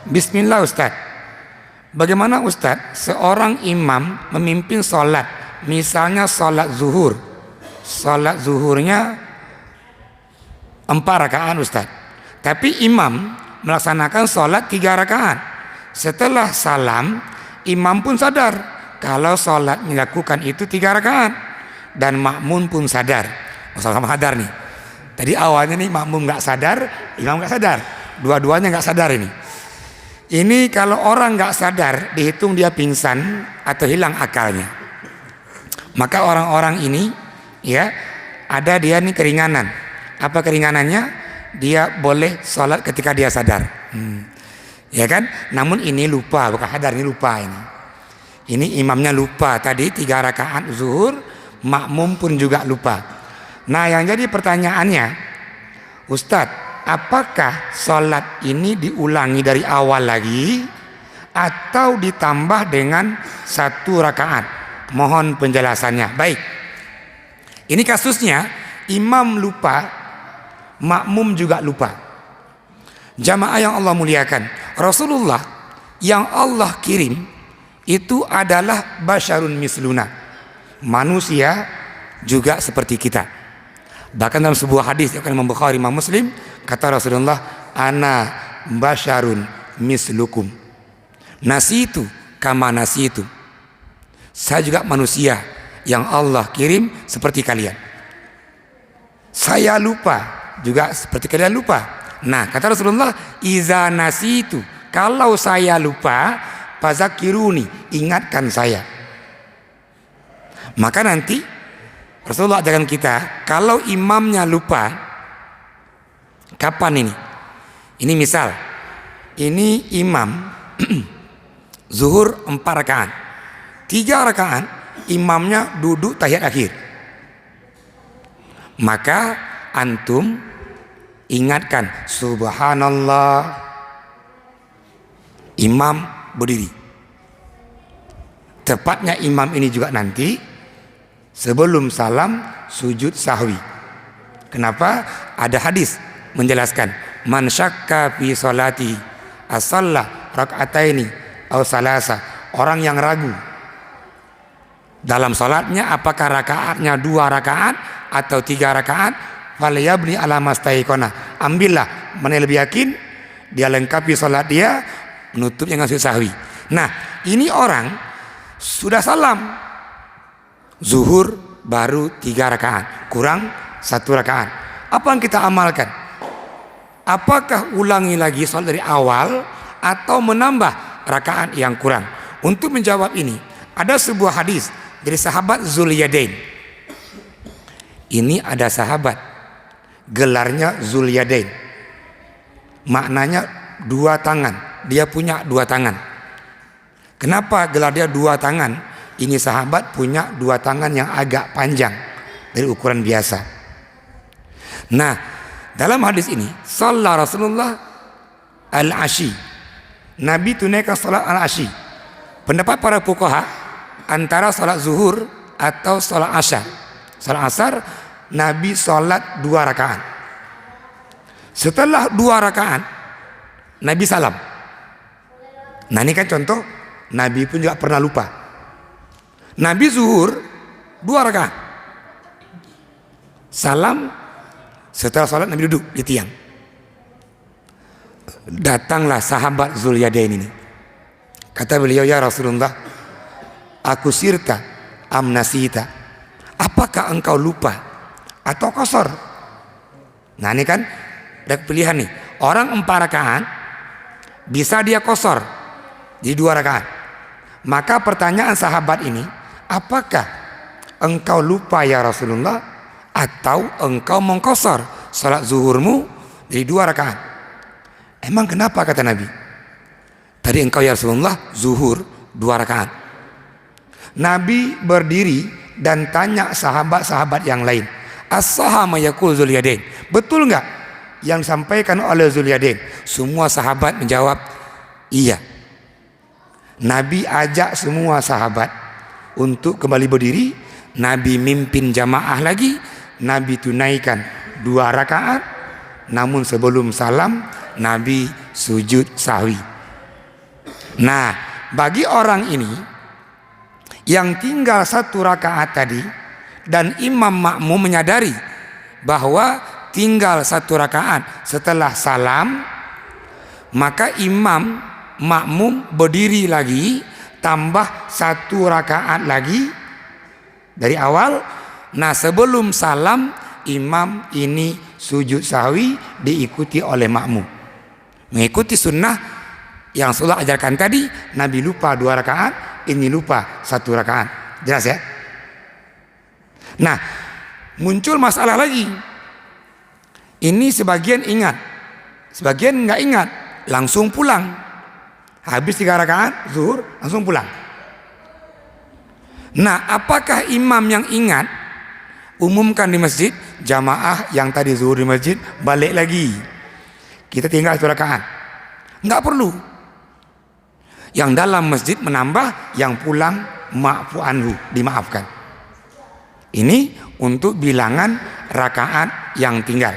Bismillah Ustaz. Bagaimana Ustaz seorang imam memimpin sholat, misalnya sholat zuhur, sholat zuhurnya 4 rakaat Ustaz, tapi imam melaksanakan sholat 3 rakaat. Setelah salam, imam pun sadar kalau sholat dilakukan itu 3 rakaat, dan makmum pun sadar. Sama-sama sadar nih. Tadi awalnya nih makmum nggak sadar, imam nggak sadar, dua-duanya nggak sadar ini. Ini kalau orang nggak sadar, dihitung dia pingsan atau hilang akalnya. Maka orang-orang ini, ya, ada dia nih keringanan. Apa keringanannya? Dia boleh sholat ketika dia sadar, ya kan? Namun ini lupa, bukan sadar, ini lupa ini. Ini imamnya lupa tadi 3 rakaat zuhur, makmum pun juga lupa. Nah, yang jadi pertanyaannya, Ustadz, apakah sholat ini diulangi dari awal lagi atau ditambah dengan 1 rakaat? Mohon penjelasannya. Baik, ini kasusnya imam lupa, makmum juga lupa. Jamaah yang Allah muliakan, Rasulullah yang Allah kirim itu adalah basyarun misluna, manusia juga seperti kita. Bahkan dalam sebuah hadis yang Imam Bukhari, Imam Muslim, kata Rasulullah, ana basyarun mislukum, nasitu kama nasitu. Saya juga manusia yang Allah kirim seperti kalian. Saya lupa juga seperti kalian lupa. Nah, kata Rasulullah, iza nasitu, kalau saya lupa, fazakiruni, ingatkan saya. Maka nanti Rasulullah ajarkan kita, kalau imamnya lupa, kapan ini? Ini misal, ini imam zuhur 4 rakaat, 3 rakaat imamnya duduk tahiyat akhir. Maka antum ingatkan, subhanallah, imam berdiri. Tepatnya imam ini juga nanti sebelum salam sujud sahwi. Kenapa? Ada hadis menjelaskan, man syakka fi sholati as-shalla rak'ataini aw salasa. Orang yang ragu dalam salatnya apakah rakaatnya 2 rakaat atau 3 rakaat, falyabni ala mastaiqona. Ambillah mana yang lebih yakin, dia lengkapi salat dia, menutupnya dengan sujud sahwi. Nah, ini orang sudah salam zuhur baru 3 rakaat, kurang 1 rakaat. Apa yang kita amalkan? Apakah ulangi lagi sholat dari awal atau menambah rakaat yang kurang? Untuk menjawab ini, ada sebuah hadis dari sahabat Zulyadain. Ini ada sahabat, gelarnya Zulyadain. Maknanya 2 tangan. Dia punya 2 tangan. Kenapa gelar dia 2 tangan? Ini sahabat punya 2 tangan yang agak panjang dari ukuran biasa. Nah, dalam hadis ini, salat Rasulullah al-ashi, Nabi tunaikan salat al-ashi. Pendapat para fuqaha, antara salat zuhur atau salat asar. Salat asar, Nabi salat 2 rakaat. Setelah 2 rakaat, Nabi salam. Nah, ini kan contoh, Nabi pun juga pernah lupa. Nabi zuhur 2 rakaat, salam. Setelah salat Nabi duduk di tiang. Datanglah sahabat Zulyadain ini. Kata beliau, ya Rasulullah, aku sirta amnasita, apakah engkau lupa atau qasar? Nah, ini kan ada pilihan nih. Orang 4 rakaat bisa dia qasar di 2 rakaat. Maka pertanyaan sahabat ini, apakah engkau lupa ya Rasulullah atau engkau mengqasar salat zuhurmu dari 2 rakaat? Emang kenapa, kata Nabi? Tadi engkau ya Rasulullah zuhur 2 rakaat. Nabi berdiri dan tanya sahabat-sahabat yang lain, as-saha ma yaqul Zulyadain, betul enggak yang disampaikan oleh Zulyadain? Semua sahabat menjawab iya. Nabi ajak semua sahabat untuk kembali berdiri. Nabi mimpin jamaah lagi. Nabi tunaikan 2 rakaat. Namun sebelum salam Nabi sujud sahwi. Nah, bagi orang ini yang tinggal 1 rakaat tadi dan imam makmum menyadari bahwa tinggal 1 rakaat setelah salam, maka imam makmum berdiri lagi tambah 1 rakaat lagi dari awal. Nah, sebelum salam imam ini sujud sahwi diikuti oleh makmum, mengikuti sunnah yang Rasulullah ajarkan tadi. Nabi lupa 2 rakaat, ini lupa 1 rakaat. Jelas ya? Nah, muncul masalah lagi. Ini sebagian ingat, sebagian nggak ingat, langsung pulang. Habis 3 rakaat zuhur langsung pulang. Nah, apakah imam yang ingat umumkan di masjid, jamaah yang tadi zuhur di masjid balik lagi, kita tinggal 1 rakaat? Nggak perlu. Yang dalam masjid menambah, yang pulang ma'fu anhu, dimaafkan. Ini untuk bilangan rakaat yang tinggal.